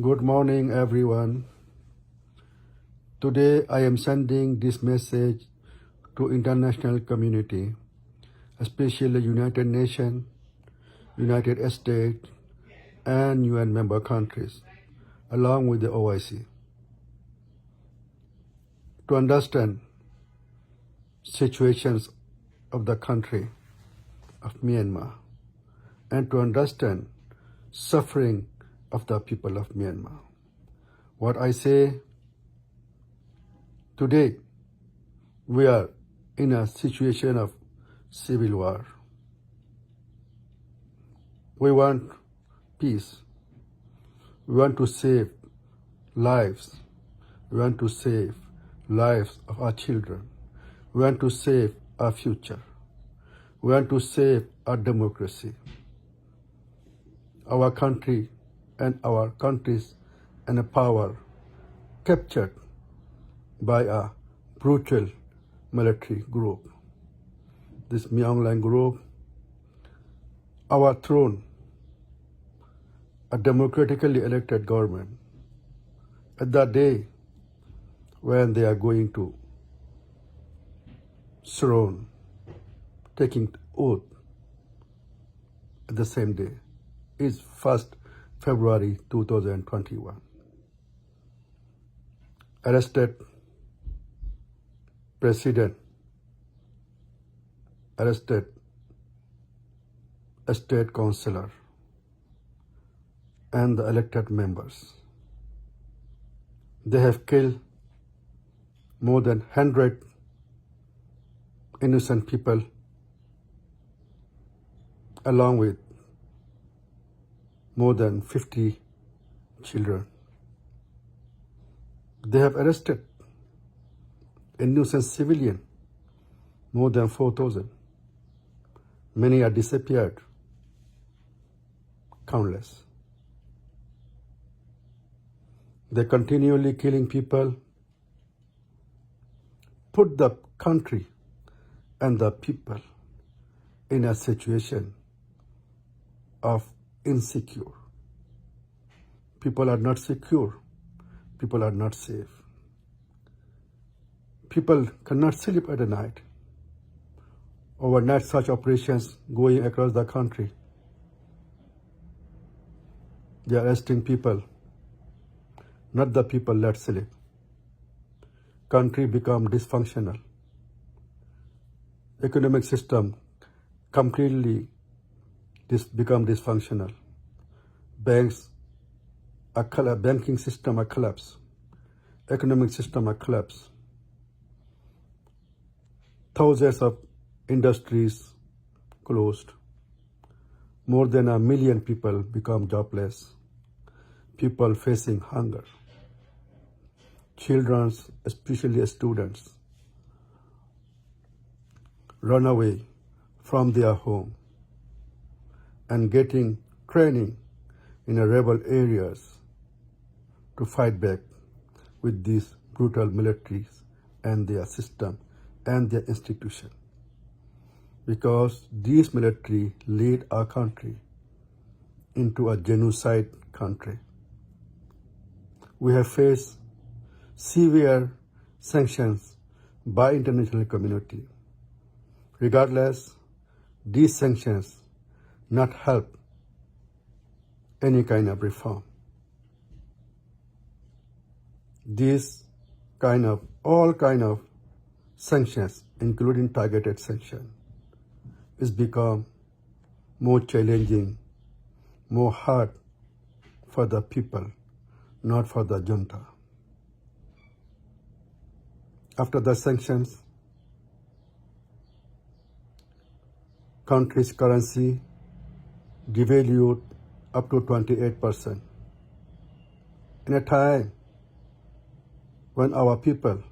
Good morning, everyone. Today I am sending this message to international community, especially United Nations, United States, and UN member countries, along with the OIC, to understand situations of the country of Myanmar and to understand suffering of the people of Myanmar. What I say today, we are in a situation of civil war. We want peace. We want to save lives. We want to save lives of our children. We want to save our future. We want to save our democracy, our country and our countries and a power captured by a brutal military group. This Myanmar group, our throne, a democratically elected government, at that day when they are going to throne, taking oath at the same day, is 1st February 2021. Arrested president, arrested state councillor, and the elected members. They have killed more than 100 innocent people, along with more than 50 children. They have arrested innocent civilians, more than 4,000. Many are disappeared, countless. They continually killing people, put the country and the people in a situation of insecure. People are not secure. People are not safe. People cannot sleep at night. Overnight, such operations going across the country. They are arresting people, not the people let sleep. Country become dysfunctional. Economic system completely become dysfunctional. Banking system are collapse. Economic system are collapse. Thousands of industries closed. More than 1 million people become jobless. People facing hunger. Children, especially students, run away from their home and getting training in rebel areas to fight back with these brutal militaries and their system and their institution. Because these military lead our country into a genocide country. We have faced severe sanctions by international community. Regardless, these sanctions not help any kind of reform. All kind of sanctions, including targeted sanctions, is become more challenging, more hard for the people, not for the junta. After the sanctions, country's currency devalued up to 28%. In a time when our people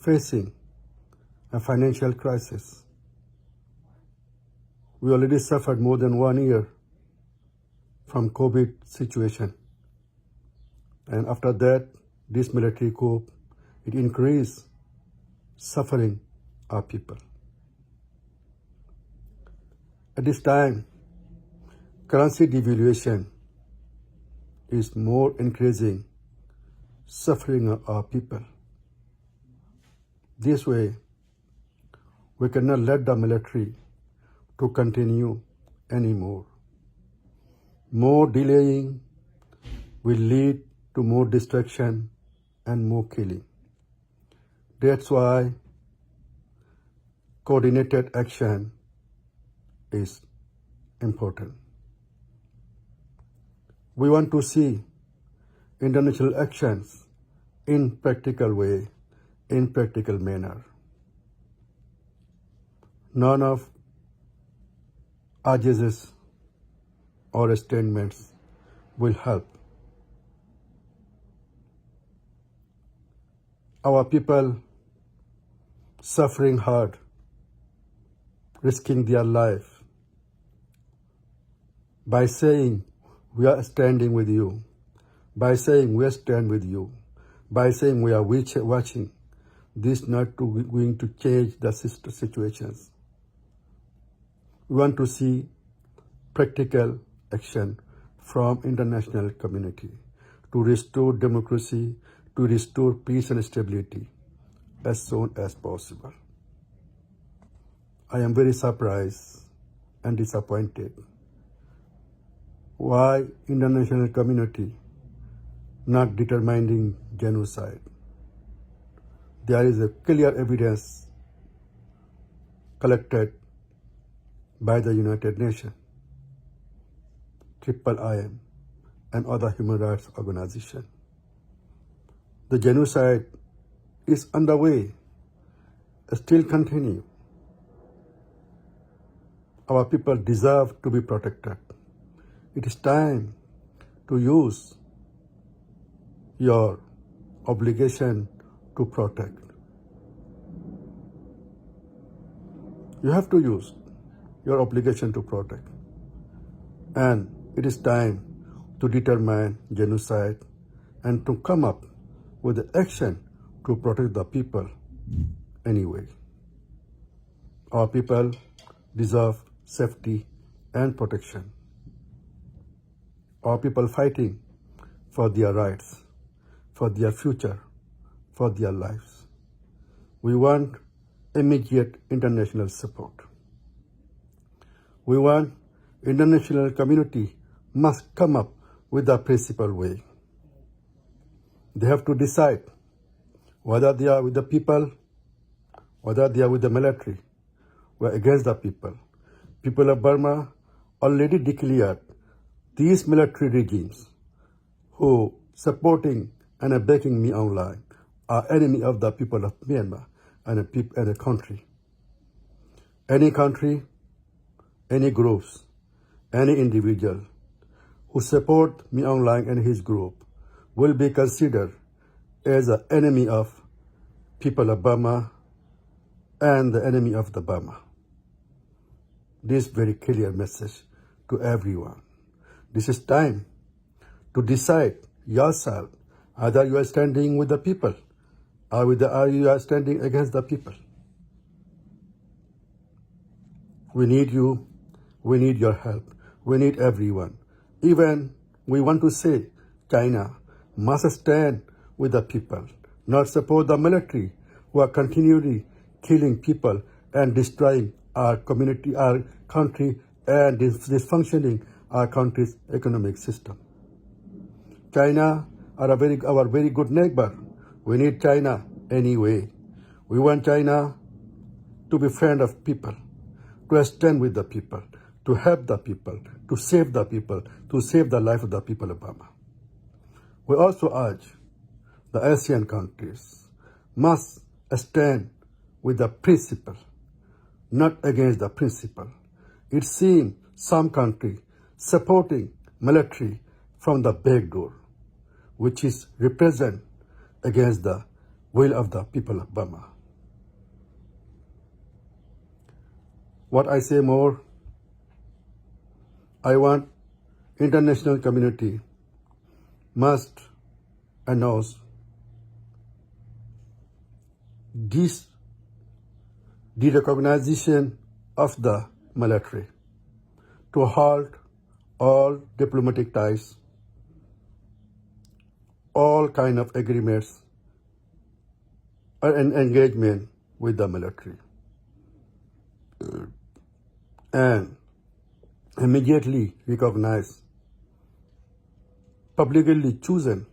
facing a financial crisis, we already suffered more than 1 year from COVID situation. And after that, this military coup, it increased suffering our people. At this time, currency devaluation is more increasing suffering of our people. This way, we cannot let the military to continue anymore. More delaying will lead to more destruction and more killing. That's why coordinated action is important. We want to see international actions in practical way, in practical manner. None of urges or statements will help. Our people suffering hard, risking their life by saying we are standing with you, by saying we stand with you, by saying we are watching. This not going to change the situations. We want to see practical action from international community to restore democracy, to restore peace and stability as soon as possible. I am very surprised and disappointed why international community not determining genocide. There is a clear evidence collected by the United Nations, IIIM, and other human rights organizations. The genocide is underway, still continue. Our people deserve to be protected. It is time to use your obligation to protect. You have to use your obligation to protect. And it is time to determine genocide and to come up with the action to protect the people anyway. Our people deserve safety and protection. Our people fighting for their rights, for their future, for their lives. We want immediate international support. We want international community must come up with a principled way. They have to decide whether they are with the people, whether they are with the military, or against the people. People of Burma already declared these military regimes who supporting and are backing me online are enemy of the people of Myanmar and a country. Any country, any groups, any individual who support me online and his group will be considered as an enemy of people of Burma and the enemy of the Burma. This very clear message to everyone. This is time to decide yourself either you are standing with the people or you are standing against the people. We need you. We need your help. We need everyone. Even we want to say China must stand with the people, not support the military who are continually killing people and destroying our community, our country, and dysfunctioning our country's economic system. China are our very good neighbor. We need China anyway. We want China to be friend of people, to stand with the people, to help the people, to save the people, to save the life of the people of Burma. We also urge the ASEAN countries must stand with the principle, not against the principle. It seems some countries supporting military from the back door, which is represent against the will of the people of Burma. What I say more, I want international community must announce the recognition of the military, to halt all diplomatic ties all kind of agreements and engagement with the military. And immediately recognize, publicly chosen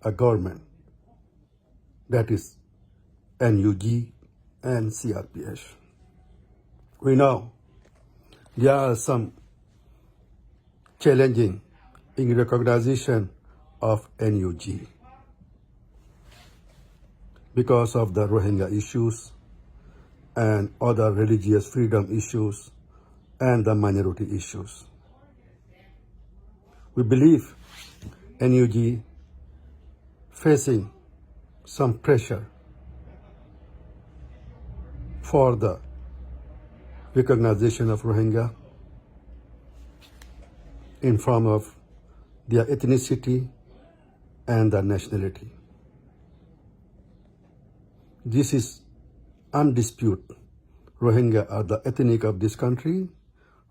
a government that is NUG and CRPH. We know there are some challenging in recognition of NUG because of the Rohingya issues and other religious freedom issues and the minority issues. We believe NUG facing some pressure for the recognition of Rohingya in form of their ethnicity and their nationality. This is undisputed. Rohingya are the ethnic of this country.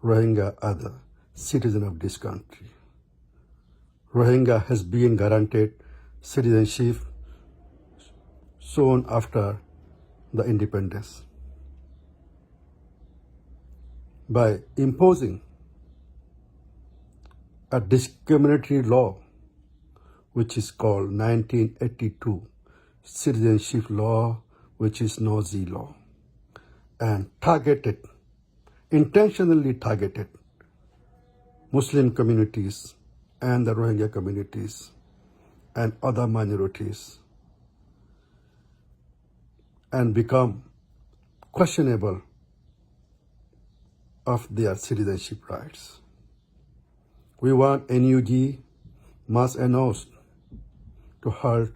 Rohingya are the citizen of this country. Rohingya has been guaranteed citizenship soon after the independence. By imposing a discriminatory law, which is called 1982 Citizenship Law, which is no-Z law, and intentionally targeted Muslim communities and the Rohingya communities and other minorities, and become questionable of their citizenship rights. We want NUG must announce to halt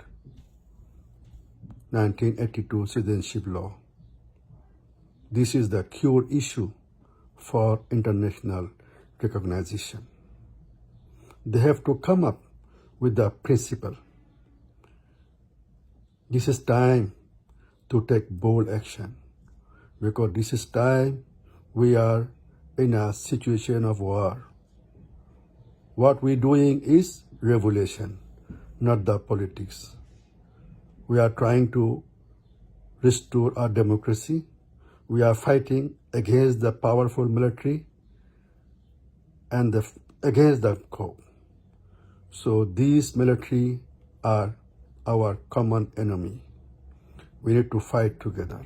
1982 citizenship law. This is the core issue for international recognition. They have to come up with the principle. This is time to take bold action, because this is time we are in a situation of war. What we're doing is revolution, not the politics. We are trying to restore our democracy. We are fighting against the powerful military and against the Coup. So these military are our common enemy. We need to fight together.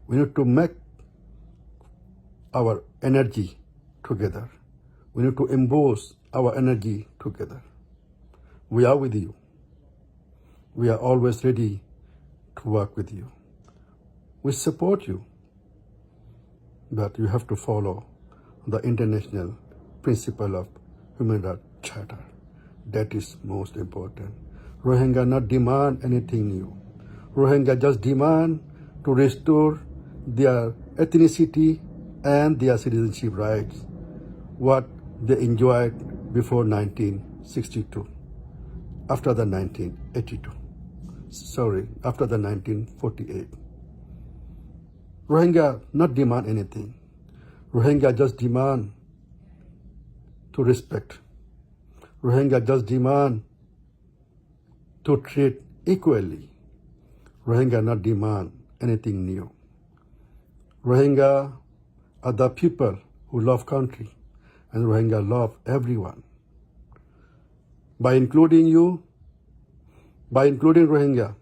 We need to make our energy together. We need to emboss our energy together. We are with you. We are always ready to work with you. We support you, but you have to follow the international principle of human rights charter. That is most important. Rohingya not demand anything new. Rohingya just demand to restore their ethnicity and their citizenship rights, what they enjoyed before 1962, after the 1948. Rohingya not demand anything. Rohingya just demand to respect. Rohingya just demand to treat equally. Rohingya not demand anything new. Rohingya are the people who love country, and Rohingya love everyone. By including you, by including Rohingya,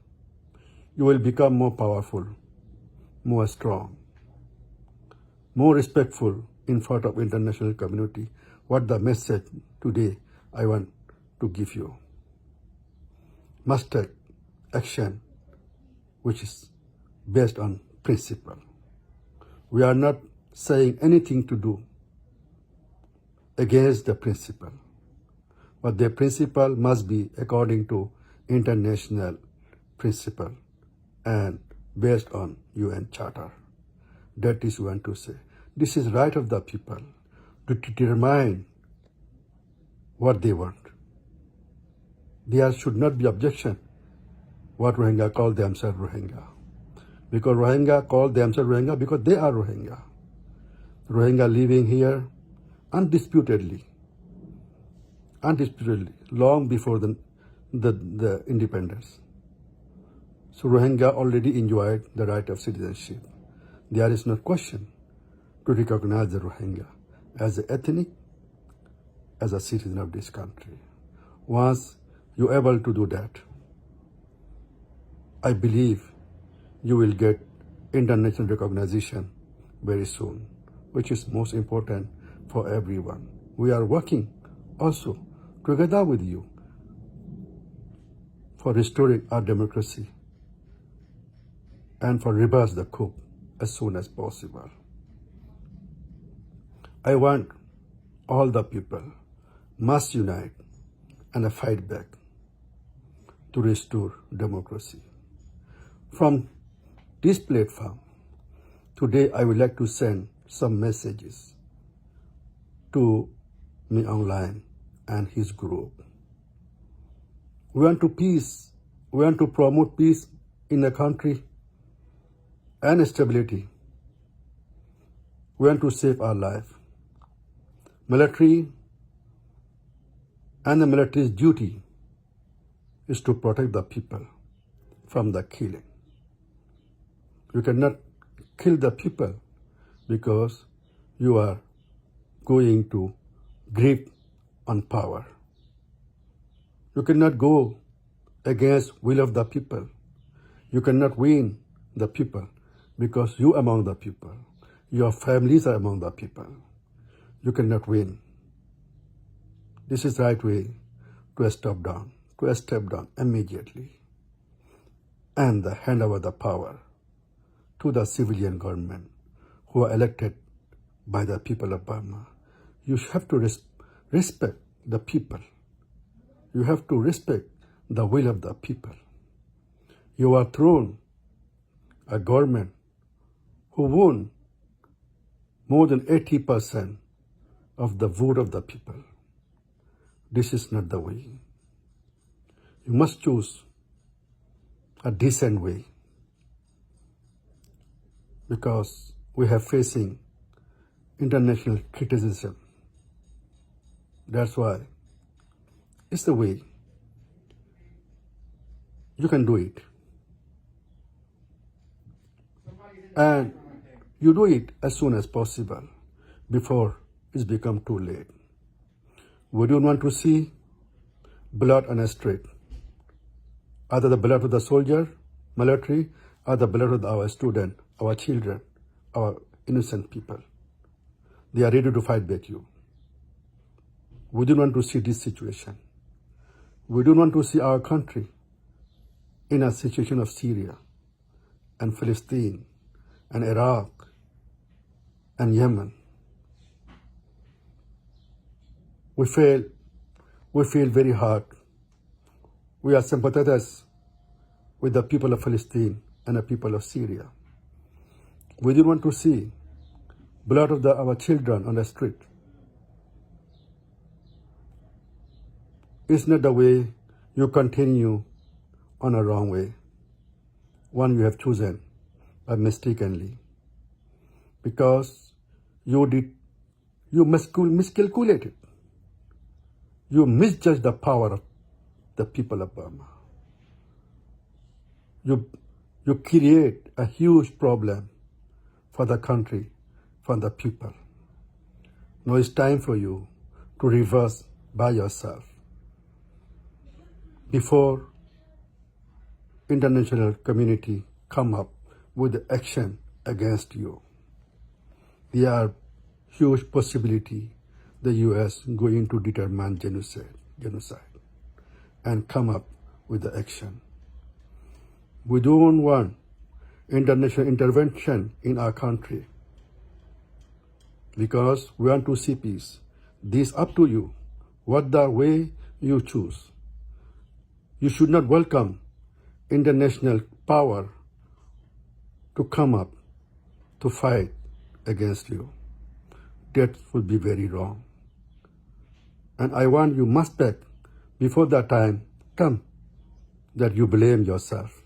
you will become more powerful, more strong, more respectful in front of international community. What the message today I want to give you. Must take action which is based on principle. We are not saying anything to do against the principle, but the principle must be according to international principle and based on UN Charter. That is we want to say. This is right of the people to determine what they want. There should not be objection what Rohingya call themselves Rohingya. Because Rohingya call themselves Rohingya because they are Rohingya. Rohingya living here undisputedly, long before the the independence. So Rohingya already enjoyed the right of citizenship. There is no question to recognize the Rohingya as an ethnic, as a citizen of this country. Once you're able to do that, I believe you will get international recognition very soon, which is most important for everyone. We are working also together with you for restoring our democracy and for reverse the coup as soon as possible. I want all the people must unite and fight back to restore democracy. From this platform, today I would like to send some messages to me online and his group. We want to promote peace in the country and stability. We want to save our life. Military and the military's duty is to protect the people from the killing. You cannot kill the people because you are going to grip on power. You cannot go against will of the people. You cannot win the people because you among the people. Your families are among the people. You cannot win. This is the right way to step down immediately and hand over the power to the civilian government who are elected by the people of Burma. You have to respect the people. You have to respect the will of the people. You are thrown a government who won more than 80% of the vote of the people. This is not the way. You must choose a decent way because we are facing international criticism. That's why it's the way. You can do it. And you do it as soon as possible before it's become too late. We don't want to see blood on the street. Either the blood of the soldier, military, or the blood of our student, our children, our innocent people. They are ready to fight back you. We don't want to see this situation. We don't want to see our country in a situation of Syria and Palestine and Iraq and Yemen. We feel very hard. We are sympathizers with the people of Palestine and the people of Syria. We don't want to see blood of our children on the street. It's not the way you continue on a wrong way, one you have chosen mistakenly, because you miscalculated. You misjudged the power of the people of Burma. You create a huge problem for the country, for the people. Now it's time for you to reverse by yourself before international community come up with action against you. There are huge possibility the U.S. going to determine genocide and come up with the action. We don't want international intervention in our country because we want to see peace. This is up to you, what the way you choose. You should not welcome international power to come up to fight against you. That would be very wrong. And I want you must back before that time come that you blame yourself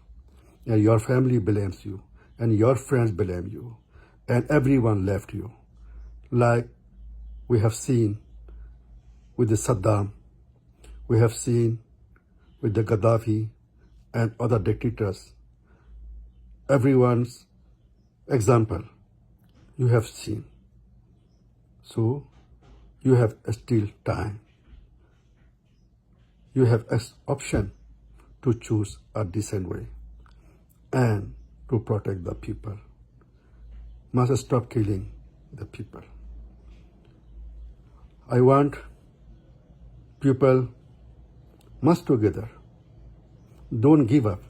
and your family blames you and your friends blame you and everyone left you, like we have seen with the Saddam, we have seen with the Gaddafi and other dictators. Everyone's example you have seen. So you have still time. You have an option to choose a decent way and to protect the people. Must stop killing the people. I want people must together. Don't give up.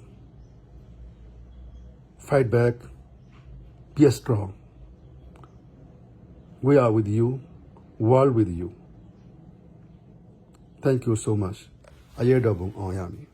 Fight back. Be strong. We are with you. World with you. Thank you so much. Ayedabung Oyami.